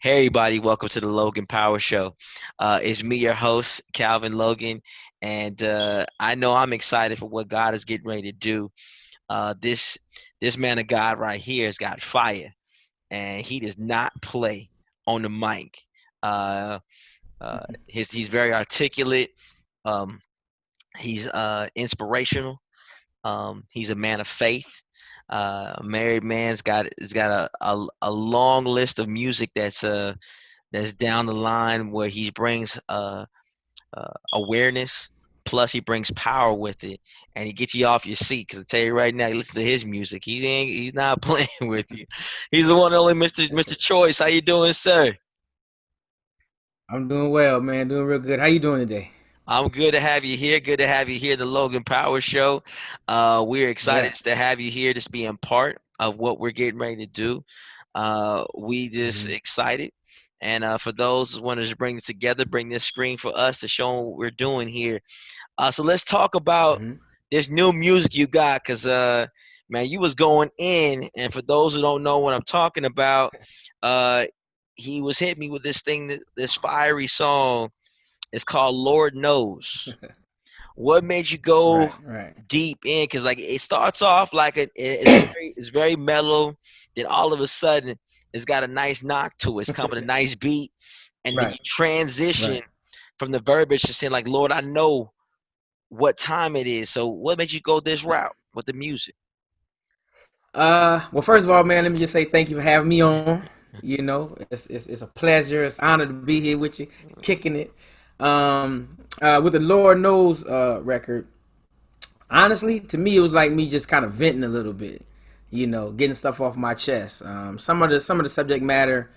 Hey everybody, welcome to the Logan Power Show. It's me, your host, Calvin Logan, and I know I'm excited for what God is getting ready to do. This man of God right here has got fire, and he does not play on the mic. Uh, he's very articulate. Um, he's inspirational. He's a man of faith. A married man's got has got a long list of music that's down the line where he brings awareness, plus he brings power with it, and he gets you off your seat. Because I tell you right now, you listen to his music, he's not playing with you. He's the one and only Mr. Choice. How you doing, sir? I'm doing well, man. Doing real good. How you doing today? I'm good to have you here. Good to have you here, the Logan Power Show. We're excited Yeah. to have you here, just being part of what we're getting ready to do. We just hmm excited. And for those who want to bring this together, bring this screen for us to show 'em what we're doing here. So let's talk about hmm this new music you got, cause man, you was going in, and for those who don't know what I'm talking about, uh, he was hitting me with this thing, this fiery song. It's called Lord Knows. What made you go Right. Right. deep in? Cause like it starts off like it's very mellow, then all of a sudden it's got a nice knock to it. It's coming a nice beat, and then you Right. transition Right. from the verbiage to saying like, Lord, I know what time it is. So what made you go this route with the music? Well, first of all, man, let me just say thank you for having me on. You know, it's a pleasure. It's an honor to be here with you, kicking it. With the Lord Knows record, honestly, to me, it was like me just kind of venting a little bit. You know, getting stuff off my chest. Some of the subject matter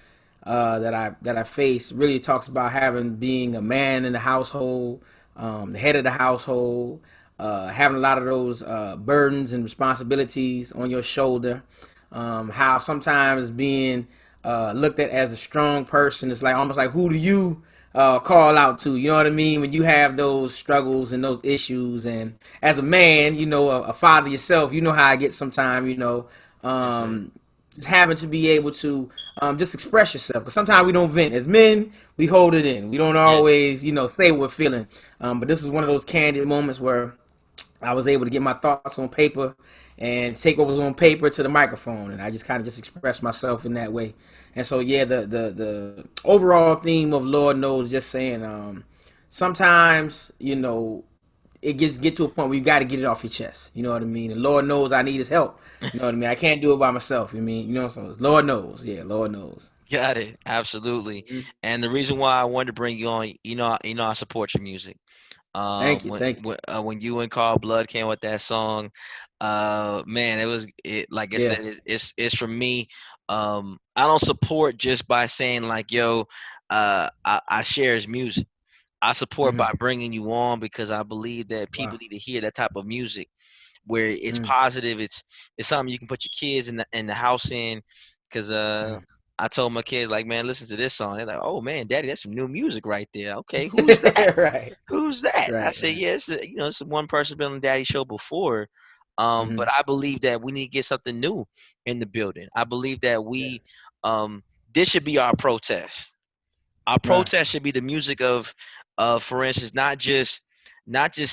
that I face really talks about having being a man in the household, the head of the household, having a lot of those burdens and responsibilities on your shoulder. How sometimes being looked at as a strong person is like almost like who do you call out to? You know what I mean? When you have those struggles and those issues, and as a man, you know, a father yourself, you know how I get sometimes. You know, Yes, sir. um, just having to be able to just express yourself. Because sometimes we don't vent. As men, we hold it in. We don't Yes. always, you know, say what we're feeling. But this is one of those candid moments where I was able to get my thoughts on paper and take what was on paper to the microphone, and I just kind of just expressed myself in that way. And so, yeah, the overall theme of Lord knows, just saying, sometimes you know it gets get to a point where you got to get it off your chest. You know what I mean? And Lord knows I need His help. You know what I mean? I can't do it by myself. You mean? You know? So it's Lord knows. Yeah, Lord knows. Got it. Absolutely. Mhm. And the reason why I wanted to bring you on, I support your music. Thank you, thank you. When you and Carl Blood came with that song, man, it like I Yeah. said, it's for me. I don't support just by saying like, yo, I share his music. I support hmm by bringing you on because I believe that people Wow. need to hear that type of music where it's Mm-hmm. positive. It's something you can put your kids in the house in. Because I told my kids like, man, listen to this song. They're like, oh man, Daddy, that's some new music right there. Okay, who's that? right. Who's that? I Right. said, Right. yeah, it's one person been on Daddy show before. But hmm I believe that we need to get something new in the building. I believe that Yeah. um, this should be our protest. Our Right. protest should be the music of, for instance, not just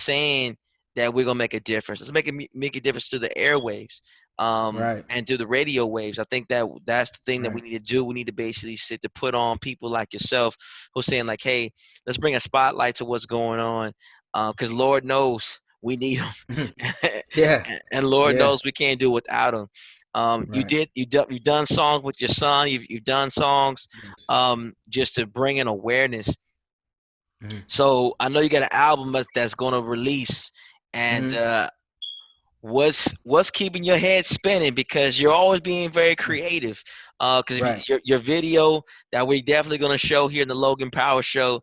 saying that we're gonna make a difference. Let's make a difference to the airwaves, Right. and through the radio waves. I think that that's the thing that we Right. need to do. We need to basically sit to put on people like yourself who's saying like, hey, let's bring a spotlight to what's going on, because Lord knows we need them, yeah. and Lord Yeah. knows we can't do without them. Right. You've done songs with your son. You've done songs Yes. just to bring in awareness. hmm So I know you got an album that's going to release, and hmm what's keeping your head spinning because you're always being very creative. Because if Right. your video that we definitely going to show here in the Logan Power Show,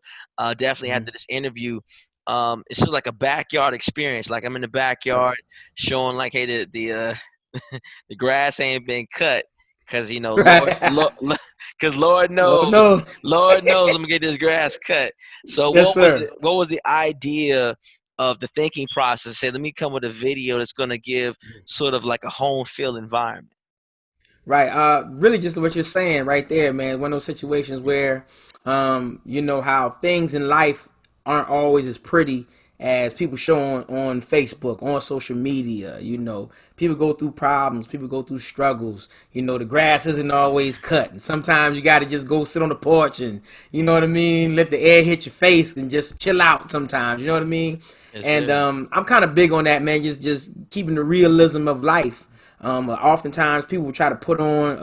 definitely hmm after this interview, it's just like a backyard experience. Like I'm in the Right. backyard showing like, hey, the the grass ain't been cut. Cause Right. cause Lord knows. Lord knows I'm gonna get this grass cut. So yes, sir. what was the idea of the thinking process? Say, let me come with a video that's gonna give sort of like a home feel environment. Right. Really just what you're saying right there, man. One of those situations where, you know, how things in life aren't always as pretty as people show on Facebook, on social media. You know, people go through problems, people go through struggles. You know, the grass isn't always cut. And sometimes you got to just go sit on the porch and, you know what I mean, let the air hit your face and just chill out sometimes. You know what I mean? Yes, And sir. I'm kind of big on that, man. Just keeping the realism of life. Oftentimes people will try to put on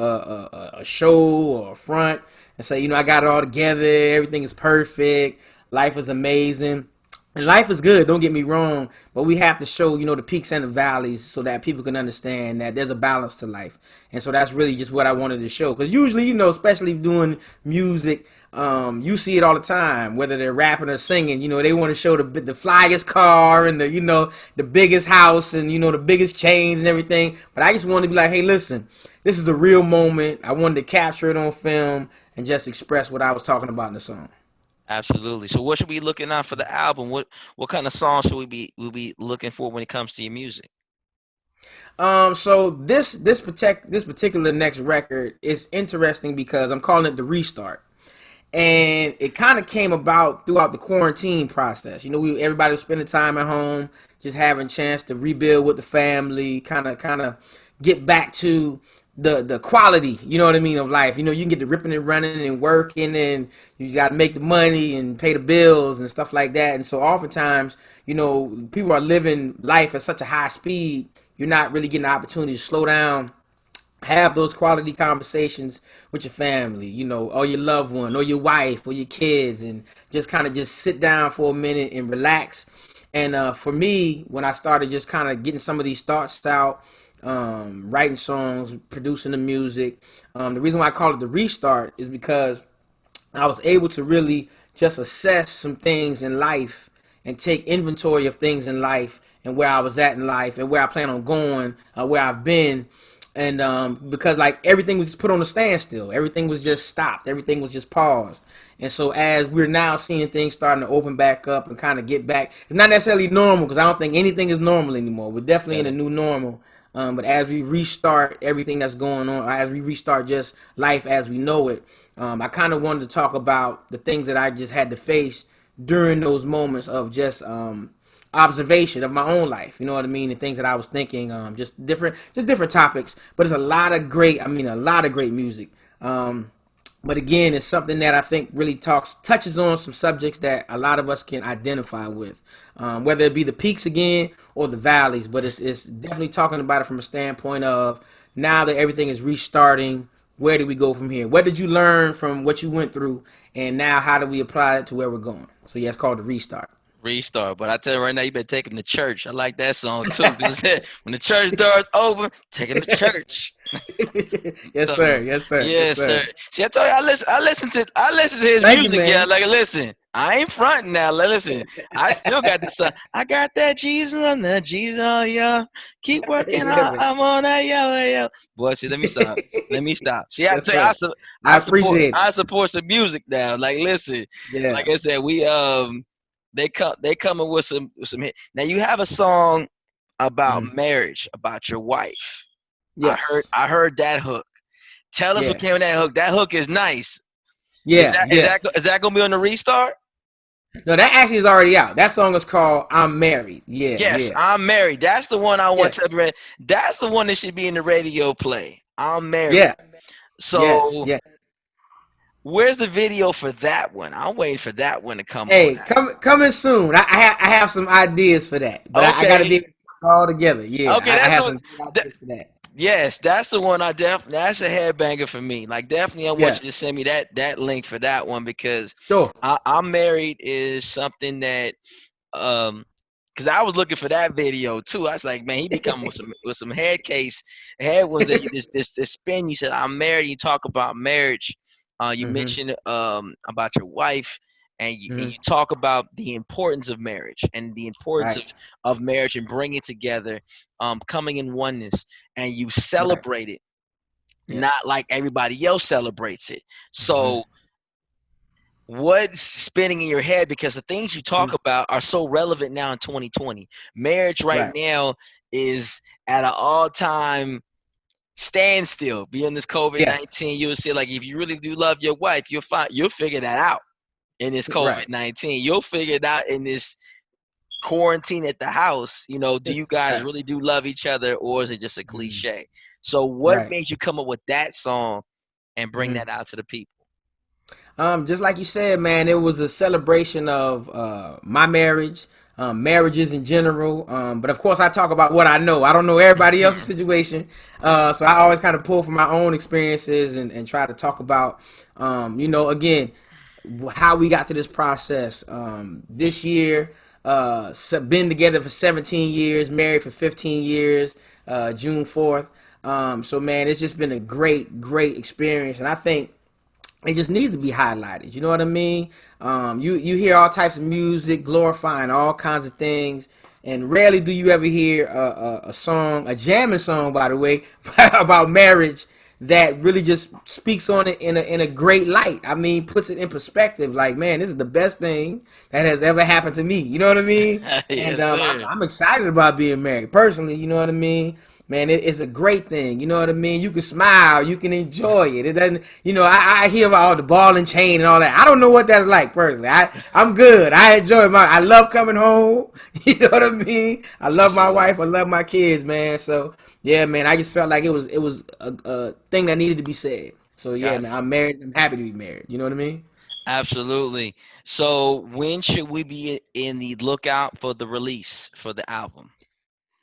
a show or a front and say, you know, I got it all together, everything is perfect, life is amazing. And life is good, don't get me wrong, but we have to show, you know, the peaks and the valleys so that people can understand that there's a balance to life. And so that's really just what I wanted to show. Because usually, you know, especially doing music, you see it all the time, whether they're rapping or singing. You know, they want to show the flyest car and the, you know, the biggest house and, you know, the biggest chains and everything. But I just wanted to be like, hey, listen, this is a real moment. I wanted to capture it on film and just express what I was talking about in the song. Absolutely. So what should we be looking out for the album? What kind of songs should we be looking for when it comes to your music? So this particular next record is interesting because I'm calling it the restart, and it kind of came about throughout the quarantine process. You know, everybody was spending time at home, just having a chance to rebuild with the family, kind of get back to the quality, you know what I mean, of life. You know, you can get the ripping and running and working, and you got to make the money and pay the bills and stuff like that. And so, oftentimes, you know, people are living life at such a high speed, you're not really getting the opportunity to slow down, have those quality conversations with your family, you know, or your loved one, or your wife, or your kids, and just kind of just sit down for a minute and relax. And for me, when I started just kind of getting some of these thoughts out, writing songs, producing the music, the reason why I call it the restart is because I was able to really just assess some things in life and take inventory of things in life and where I was at in life and where I plan on going, where I've been. And because like everything was just put on a standstill, everything was just stopped, everything was just paused. And so as we're now seeing things starting to open back up and kind of get back, it's not necessarily normal because I don't think anything is normal anymore. We're definitely in a Yeah. new normal. But as we restart everything that's going on, as we restart just life as we know it, I kind of wanted to talk about the things that I just had to face during those moments of just observation of my own life. You know what I mean? And things that I was thinking, just different topics. But it's a lot of great, I mean, a lot of great music. But again, it's something that I think really touches on some subjects that a lot of us can identify with, whether it be the peaks again or the valleys. But it's definitely talking about it from a standpoint of now that everything is restarting. Where do we go from here? What did you learn from what you went through, and now how do we apply it to where we're going? So yeah, it's called the restart. Restart. But I tell you right now, you better take him to church. I like that song too. Because it said when the church doors open, take him to church. Yes, So sir. Yes, sir. Yes, yes, sir. sir. See, I told you I listen to his Thank you, music. Yeah, man. like listen. I ain't fronting now. Like, listen, I still got this song. I got that Jesus on that Jesus, oh, yeah. Keep working Yeah, hard. man. I'm on that, yo. Boy, see, let me stop. Let me stop. See, I Yes, tell you, sir. I I support, appreciate it. I support some music now. Like, listen, Yeah. like I said, they coming with some hit. Now you have a song about Mhm. marriage, about your wife. Yes. I heard that hook. Tell us what Yeah. came with that hook. That hook is nice. Is Yeah. that is Yeah. that is that gonna be on the restart? No, that actually is already out. That song is called "I'm Married." Yeah. Yes, Yeah. I'm married. That's the one I want to Yes. everybody. That's the one that should be in the radio play. I'm married. Yeah. Yes. So Yeah. where's the video for that one? I'm waiting for that one to come on. Hey, coming soon. I have some ideas for that, but I got to be Okay, able to put it all together. Yeah. okay, I that's have what. some good That, ideas for that. yes, that's the one. I definitely. That's a headbanger for me. Like definitely, I want Yeah. you to send me that link for that one because Sure. I'm married is something that um because I was looking for that video too. I was like, man, he be coming with some head ones that you this spin. You said I'm married. You talk about marriage. You Hmm. mentioned about your wife, and Hmm. you talk about the importance of marriage and the importance Right. of marriage and bringing together, coming in oneness, and you Right. celebrate it not Yes. like everybody else celebrates it. Hmm. So what's spinning in your head because the things you talk about are so relevant now in 2020. Marriage right Right. now is at an all-time standstill. Being this COVID Yes. 19, you'll see like if you really do love your wife, you'll figure that out in this Right. COVID 19. You'll figure it out in this quarantine at the house. Do you guys Right. really do love each other, or is it just a Mhm. cliche? So, what Right. made you come up with that song and bring Mhm. that out to the people? Just like you said, man, it was a celebration of my marriage, marriages in general. But of course, I talk about what I know. I don't know everybody else's situation, so I always kind of pull from my own experiences and try to talk about, again, how we got to this process. This year, been together for 17 years, married for 15 years. June 4th. So man, it's just been a great, great experience, and I think it just needs to be highlighted. You know what I mean? You hear all types of music glorifying all kinds of things, and rarely do you ever hear a song, a jamming song, by the way, about marriage that really just speaks on it in a great light. I mean, puts it in perspective. Like, man, this is the best thing that has ever happened to me. You know what I mean? And Yes, sir. I'm excited about being married personally. You know what I mean? Man, it's a great thing. You know what I mean? You can smile, you can enjoy it. It doesn't, I hear about all the ball and chain and all that. I don't know what that's like personally. I'm good. I enjoy I love coming home. You know what I mean? I love my wife. Absolutely. I love my kids, man. So yeah, man, I just felt like it was a thing that needed to be said. So yeah, Got man, it. I'm married. I'm happy to be married. You know what I mean? Absolutely. So, when should we be in the lookout for the release for the album?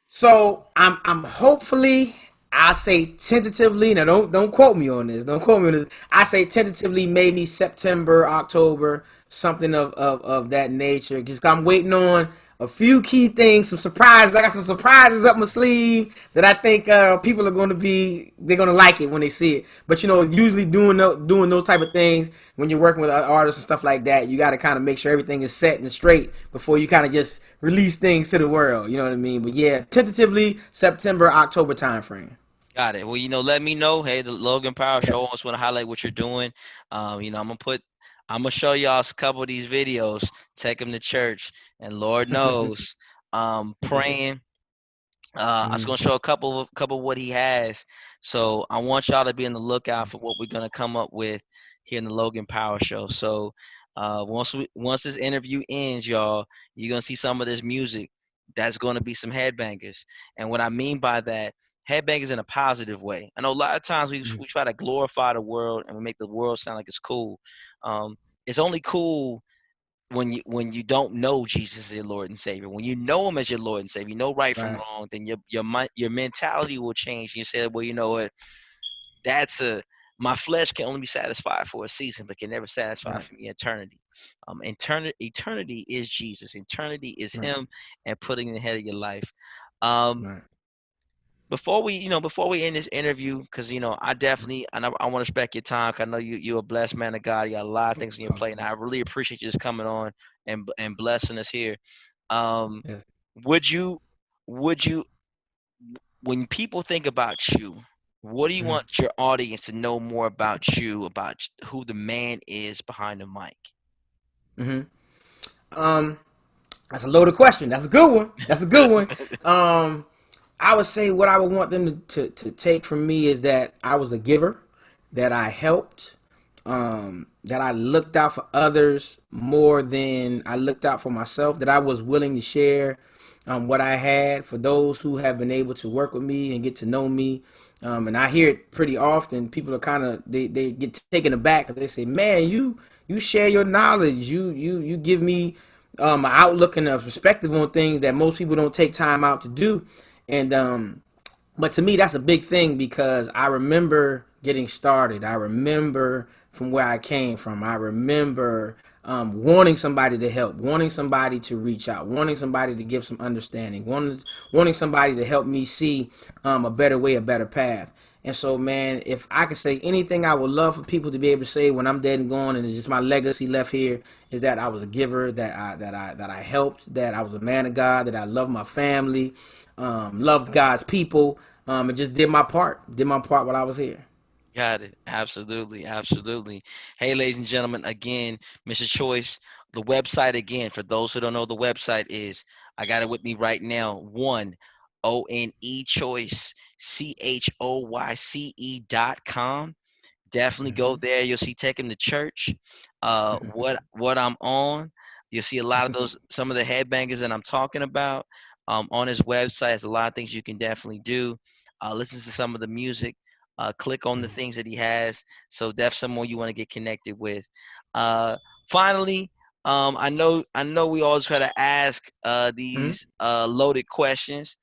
So I'm hopefully, I say tentatively. Now don't quote me on this. Don't quote me on this. I say tentatively maybe September, October, something of that nature. Just I'm waiting on a few key things, some surprises. I got some surprises up my sleeve that I think people are going to they're going to like it when they see it. But usually doing those type of things when you're working with artists and stuff like that, you got to kind of make sure everything is set and straight before you kind of just release things to the world. You know what I mean? But yeah, tentatively September, October timeframe. Got it. Well, let me know. Hey, the Logan Power Show. I Yes. just want to highlight what you're doing. I'm gonna show y'all a couple of these videos. Take them to church, and Lord knows, praying. I was Mhm. gonna show a couple of what he has. So I want y'all to be on the lookout for what we're gonna come up with here in the Logan Power Show. So once this interview ends, y'all, you're gonna see some of this music. That's gonna be some headbangers. And what I mean by that, headbangers in a positive way. I know a lot of times we try to glorify the world and we make the world sound like it's cool. Um, it's only cool when you don't know Jesus as your Lord and Savior. When you know Him as your Lord and Savior, you know right from Right. wrong. Then your mentality will change. You say, well, you know what? That's a My flesh can only be satisfied for a season, but can never satisfy Right. for me eternity. Eternity is Jesus. Eternity is Right. Him, and putting the head of your life. Um, Right. before we end this interview, because I want to respect your time. 'Cause I know you're a blessed man of God. You got a lot of things on your Oh, plate, and I really appreciate you just coming on and blessing us here. Um, yes. would you would you when people think about you, what do you Mhm. want your audience to know more about you, about who the man is behind the mic? Mhm. Um, that's a loaded question. That's a good one. That's a good one. Um, I would say what I would want them to take from me is that I was a giver, that I helped, that I looked out for others more than I looked out for myself, that I was willing to share what I had for those who have been able to work with me and get to know me. And I hear it pretty often. People are kind of they get taken aback because they say, "Man, you share your knowledge. You give me an outlook and a perspective on things that most people don't take time out to do." And but to me, that's a big thing because I remember getting started. I remember from where I came from. I remember wanting somebody to help, wanting somebody to reach out, wanting somebody to give some understanding, wanting somebody to help me see a better way, a better path. And so, man, if I could say anything, I would love for people to be able to say when I'm dead and gone, and it's just my legacy left here, is that I was a giver, that I helped, that I was a man of God, that I loved my family, loved God's people, and just did my part while I was here. Got it. Absolutely. Absolutely. Hey, ladies and gentlemen, again, Mr. Choice, the website again, for those who don't know, the website is, I got it with me right now. One, ONE Choice CHOYCE.com. Definitely go Mm-hmm. there. You'll see Take Him to Church. What I'm on. You'll see a lot of those, some of the headbangers that I'm talking about. On his website, there's a lot of things you can definitely do. Listen to some of the music. Click on the things that he has. So that's someone you want to get connected with. Uh, Finally, I know we always try to ask Mm-hmm. these loaded questions,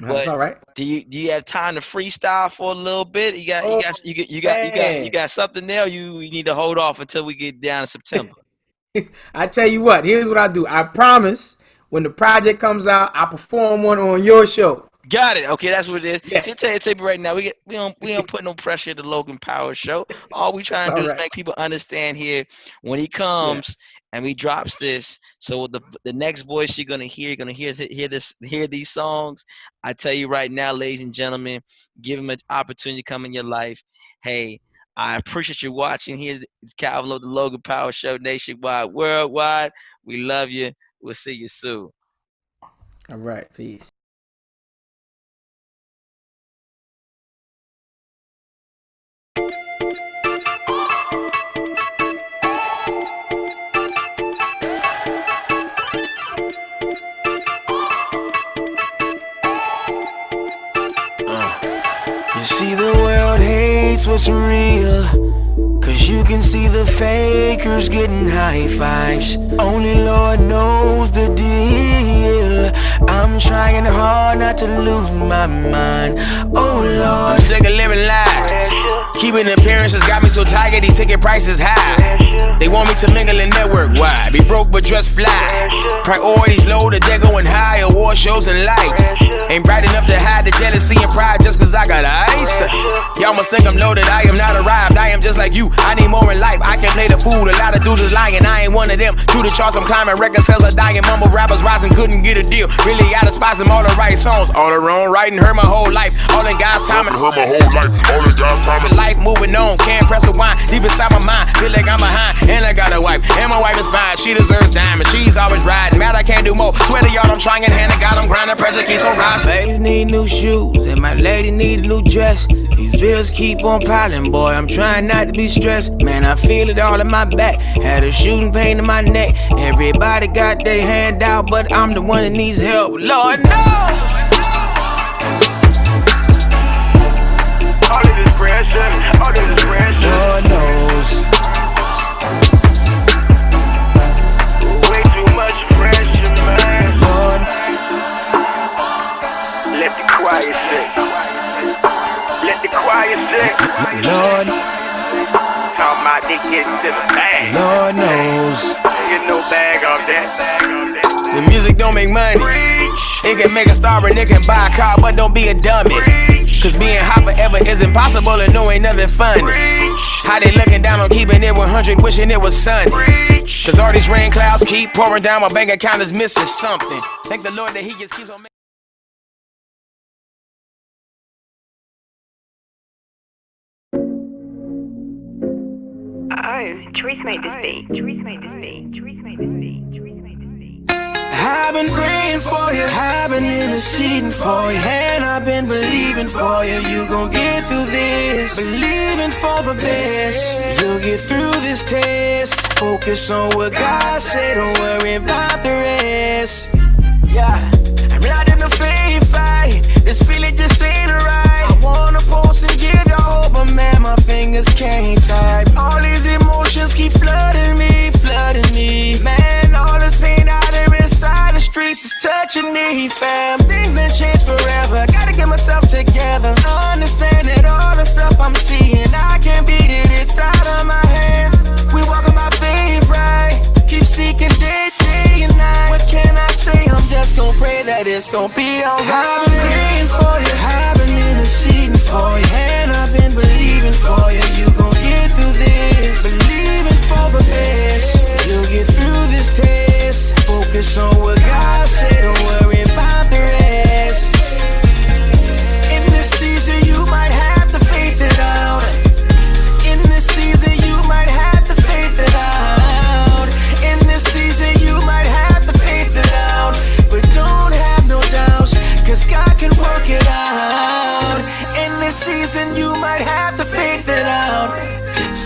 That's but all right. do you have time to freestyle for a little bit? You got you Oh got you got you got you got you man. got something there. You need to hold off until we get down in September. I tell you what, here's what I do. I promise when the project comes out, I perform one on your show. Got it. Okay, that's what it is. See, Yes. tell you right now, we don't put no pressure at the Logan Power Show. All we trying to All do is right. make people understand here when he Yeah. comes and we drops this. So the next voice you're gonna hear these songs. I tell you right now, ladies and gentlemen, give him an opportunity to come in your life. Hey, I appreciate you watching here. It's Calvin of the Logan Power Show nationwide, worldwide. We love you. We'll see you soon. All right. Peace. You see, the world hates what's real. Cause you can see the fakers getting high fives. Only Lord knows the deal. I'm trying hard not to lose my mind. Oh Lord, I'm sick of living lies. Keeping appearances got me so tired, these ticket prices high. They want me to mingle and network, why? Be broke but dress fly. Priorities low, the debt going high, award shows and lights. Ain't bright enough to hide the jealousy and pride just cause I got ice. Y'all must think I'm loaded, I am not arrived, I am just like you. I need more in life, I can play the fool. A lot of dudes is lying, I ain't one of them. To the charts I'm climbing, record sales are dying. Mumble rappers rising, couldn't get a deal. Really out of spots and all the right songs. All the wrong writing, hurt my whole life. All in God's time. Hurt my whole life, all in God's time. Life moving on, can't press a wine. Deep inside my mind, feel like I'm behind. And I got a wife, and my wife is fine. She deserves diamonds, she's always riding. Mad I can't do more, swear to y'all I'm trying. Hand to God I'm grinding, pressure keeps on rising. Babies need new shoes, and my lady need a new dress. These bills keep on piling, boy, I'm trying not to be stressed. Man, I feel it all in my back, had a shooting pain in my neck. Everybody got their hand out, but I'm the one that needs help. Lord, no! All of this pressure, all of this pressure. Lord knows. Way too much pressure, man. Lord, Let the choir sing. Let the choir sing. Lord, How my dick gets to the bag. Lord knows. Get no bag off that. The music don't make money. It can make a star and it can buy a car, but don't be a dummy. Cause being hot forever is impossible and no ain't nothing funny. How they looking down on keeping it 100, wishing it was sunny. Cause all these rain clouds keep pouring down, my bank account is missing something. Thank the Lord that he just keeps on making. Oh, Choyce made this beat. Choyce made this beat. Choyce made this beat. Choyce made this beat. I've been praying for you, I've been interceding for you, and I've been believing for you. You gon' get through this, believing for the best. You'll get through this test. Focus on what God said, don't worry about the rest. Yeah, I'm not in the faith fight. This feeling just ain't right. I wanna post and give you hope, but man, my fingers can't type. All these emotions keep flooding me, flooding me. Man, all this pain out there inside the streets is touching me, fam. Things done changed forever. Gotta get myself together. Understand that all the stuff I'm seeing, I can't beat it. It's out of my hands. We walk on my faith right. Keep seeking day and night. What can I say? I'm just gon' pray that it's gon' be alright. I've been praying for you, I've been interceding for you, and I've been believing for you. You gon' get through this, believing for the best. You'll get through this test. Focus on what God said, don't worry about the rest. In this season, you might have to faith it out. In this season, you might have to faith it out. In this season, you might have to faith it out. But don't have no doubts, cause God can work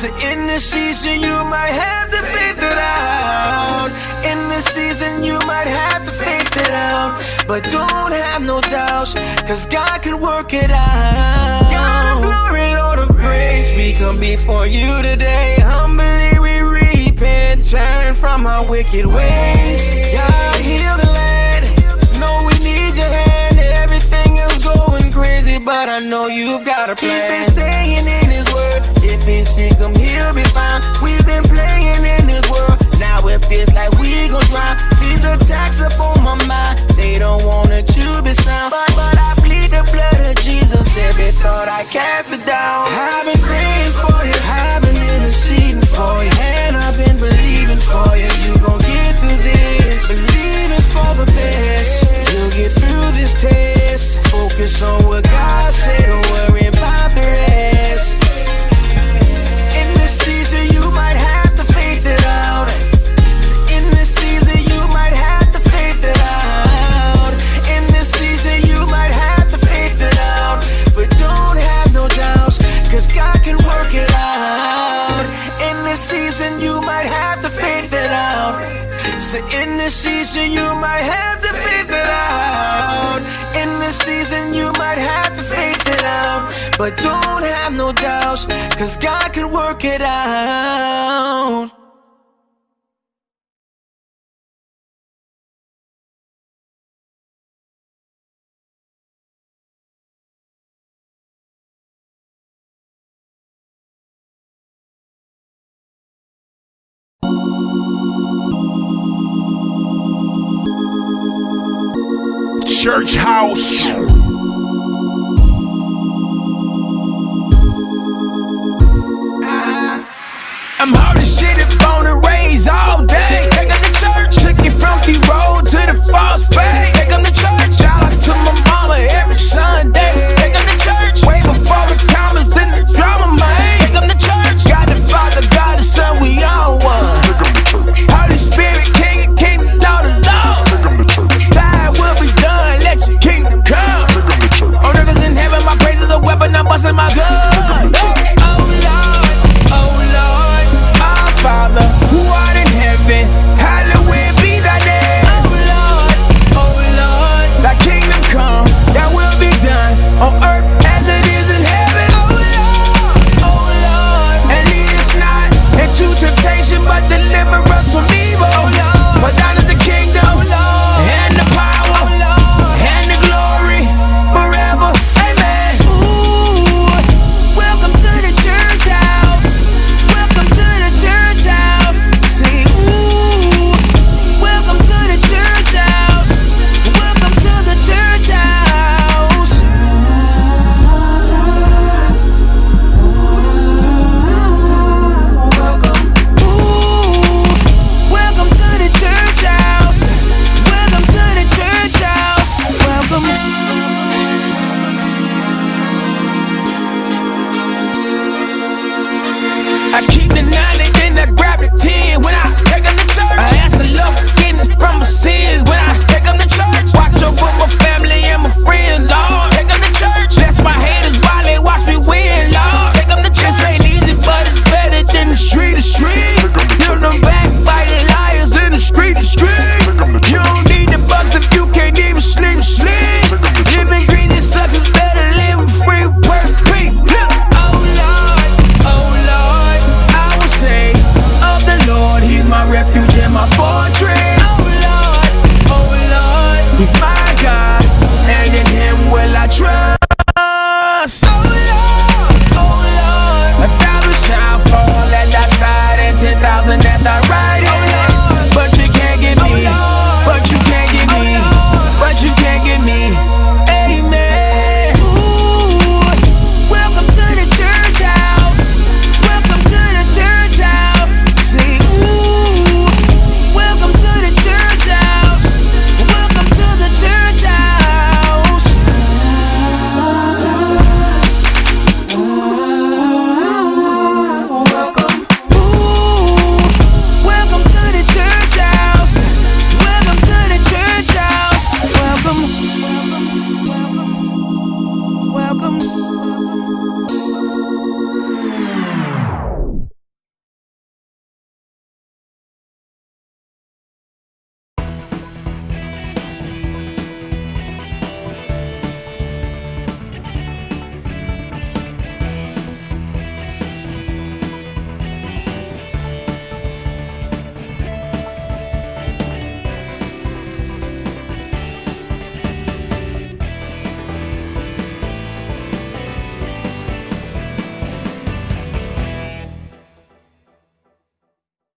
So in this season you might have to faith it out. In this season you might have to faith it out. But don't have no doubts, cause God can work it out. God, glory, Lord of praise, we come before you today. Humbly we repent, turn from our wicked ways. God, heal the land. No, we need your hand. Everything is going crazy, but I know you've got a plan. He's been saying in his word, if he's sick, he'll be fine. We've been playing in this world, now it feels like we gon' drown. These attacks up on my mind, they don't want it to be sound. But I plead the blood of Jesus, every thought I cast it down. I've been praying for you, I've been interceding for you, and I've been believing for you. You gon' get through this, believing for the best. You'll get through this test. Focus on what God said, don't worry about the rest. In this season you might have to faith it out. In this season you might have to faith it out. In this season you might have to faith it out. But don't have no doubts, cause God can work it out. In this season you might have to faith it out. So in this season you might have to faith it out. In this season you might have to faith it out. But don't have no doubts, cause God can work it out. Church house. I'm hard as shit if born and raised all day. Take them to church, took it from the road to the false faith. Take them to church, shout out to my mama every Sunday. Take them to church, way before the commas and the drama, man. Take them to church, God the Father, God the Son, we all one. Holy Spirit, King and King, Lord of Lords. Thy will be done, let your kingdom come. On earth as in heaven, my praise is a weapon, I'm busting my gun. Oh Lord, oh Lord, our Father, who art in heaven, hallowed be thy name. Oh Lord, thy kingdom come, thy will be done, on earth as it is in heaven. Oh Lord, and lead us not into temptation, but deliver us from evil. For thine is the kingdom, and the power, and the glory, forever, amen. Ooh, welcome to the church house. Welcome to the church house. Say, ooh, welcome to the church house. Welcome to the church house. Ooh, welcome to the church house. Welcome to the church house. Welcome. I keep the night.